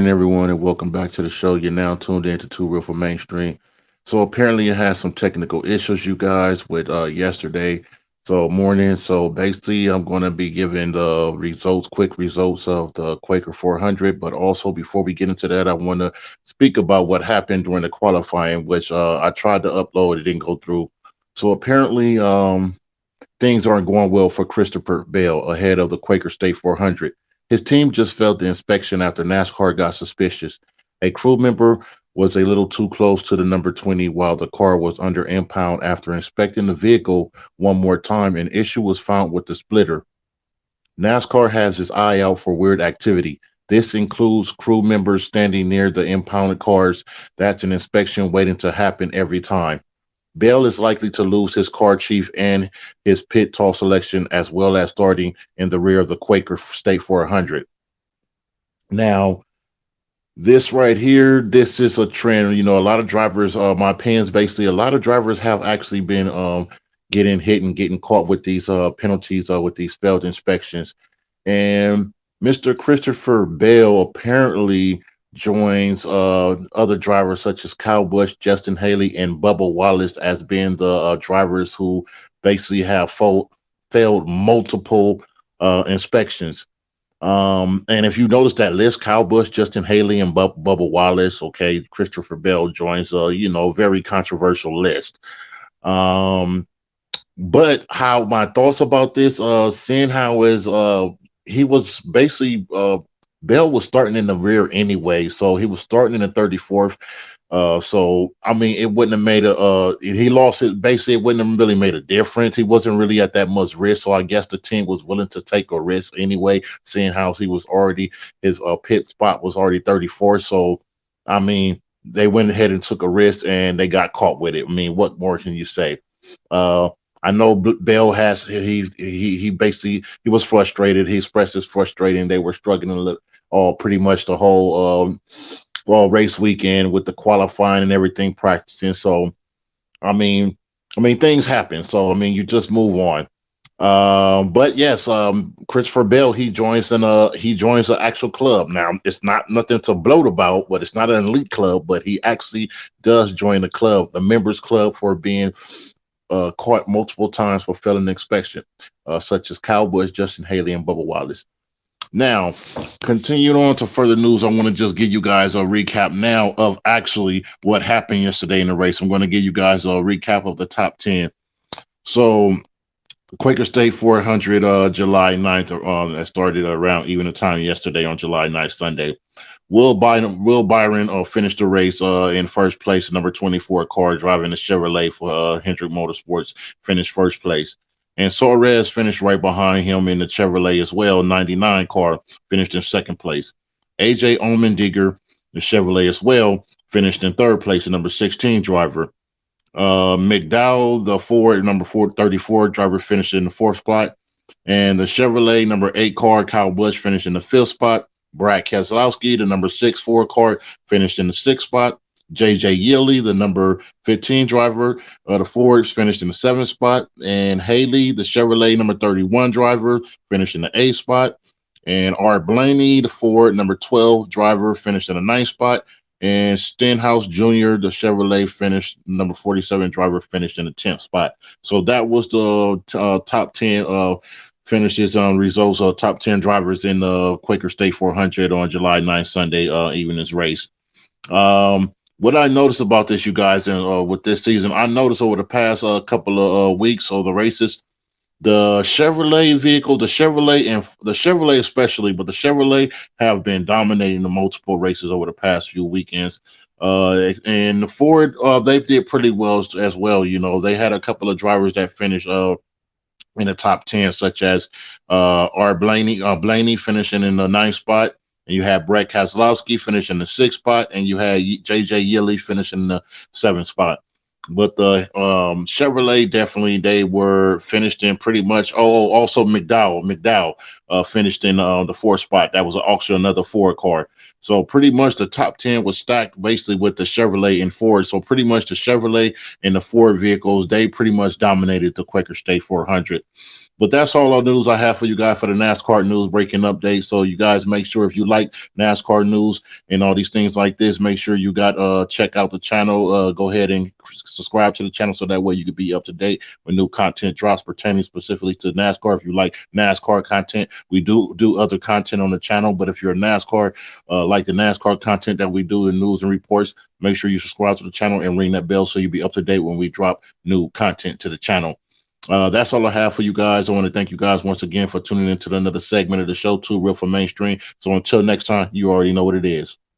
everyone, and welcome back to the show. You're now tuned in to Two Real for Mainstream. So apparently, it had some technical issues, you guys, with yesterday. So morning. So basically, I'm going to be giving the results, quick results of the Quaker 400. But also, before we get into that, I want to speak about what happened during the qualifying, which I tried to upload, it didn't go through. So apparently, things aren't going well for Christopher Bell ahead of the Quaker State 400. His team just failed the inspection after NASCAR got suspicious. A crew member was a little too close to the number 20 while the car was under impound. After inspecting the vehicle one more time, an issue was found with the splitter. NASCAR has its eye out for weird activity. This includes crew members standing near the impounded cars. That's an inspection waiting to happen every time. Bell is likely to lose his car chief and his pit toss selection, as well as starting in the rear of the Quaker State 400. Now, this right here, this is a trend. You know, a lot of drivers, my opinions, basically, a lot of drivers have actually been getting hit and getting caught with these penalties with these failed inspections. And Mr. Christopher Bale apparently joins other drivers such as Kyle Busch, Justin Haley, and Bubba Wallace as being the drivers who basically have failed multiple inspections. And if you notice that list, Kyle Busch, Justin Haley, and Bubba Wallace, okay, Christopher Bell joins a very controversial list. Um, but how my thoughts about this, seeing how is he was basically Bell was starting in the rear anyway, so he was starting in the 34th. So I mean, it wouldn't have made a he lost it basically. It wouldn't have really made a difference. He wasn't really at that much risk, so I guess the team was willing to take a risk anyway, seeing how he was already his pit spot was already 34. So I mean, they went ahead and took a risk, and they got caught with it. I mean, what more can you say? Uh, I know Bell has he basically he was frustrated. He expressed his frustration. They were struggling a little, all pretty much the whole race weekend with the qualifying and everything practicing. So I mean, things happen. So I mean, you just move on. But yes, Christopher Bell he joins an actual club. Now it's not nothing to bloat about, but it's not an elite club. But he actually does join the club, the members club, for being caught multiple times for failing inspection, such as Kyle Busch, Justin Haley, and Bubba Wallace. Now, continuing on to further news, I want to just give you guys a recap now of actually what happened yesterday in the race. I'm going to give you guys a recap of the top 10. So, Quaker State 400, July 9th, that started around even the time yesterday on July 9th, Sunday. Will Byron finished the race in first place, number 24 car, driving the Chevrolet for Hendrick Motorsports, finished first place. And Suarez finished right behind him in the Chevrolet as well, 99 car, finished in second place. AJ Allmendinger, the Chevrolet as well, finished in third place, the number 16 driver. McDowell, the Ford, number 34 driver, finished in the fourth spot. And the Chevrolet number 8 car, Kyle Busch, finished in the fifth spot. Brad Keselowski, the number 6 Ford car, finished in the sixth spot. JJ Yeley, the number 15 driver, the Fords, finished in the seventh spot. And Haley, the Chevrolet number 31 driver, finished in the eighth spot. And Art Blaney, the Ford number 12 driver, finished in the ninth spot. And Stenhouse Jr., the Chevrolet finished number 47 driver, finished in the 10th spot. So that was the top 10 finishes on results of top 10 drivers in the Quaker State 400 on July 9th, Sunday evening's race. What I noticed about this, you guys, and with this season, I noticed over the past couple of weeks of the races, the Chevrolet vehicle, the Chevrolet especially, but the Chevrolet have been dominating the multiple races over the past few weekends. And the Ford, they did pretty well as well. You know, they had a couple of drivers that finished in the top 10, such as R. Blaney finishing in the ninth spot. And you had Brett Keselowski finishing in the sixth spot, and you had J.J. Yeley finishing in the seventh spot. But the Chevrolet definitely they were finished in pretty much. Oh, also McDowell finished in the fourth spot. That was also another Ford car. So pretty much the top 10 was stacked basically with the Chevrolet and Ford. So pretty much the Chevrolet and the Ford vehicles they pretty much dominated the Quaker State 400. But that's all the news I have for you guys for the NASCAR news breaking update. So you guys make sure if you like NASCAR news and all these things like this, make sure you got check out the channel. Go ahead and subscribe to the channel so that way you could be up to date when new content drops pertaining specifically to NASCAR. If you like NASCAR content, we do other content on the channel. But if you're a NASCAR, like the NASCAR content that we do in news and reports, make sure you subscribe to the channel and ring that bell so you'll be up to date when we drop new content to the channel. That's all I have for you guys. I want to thank you guys once again for tuning into another segment of the show, Too Real for Mainstream. So until next time, you already know what it is.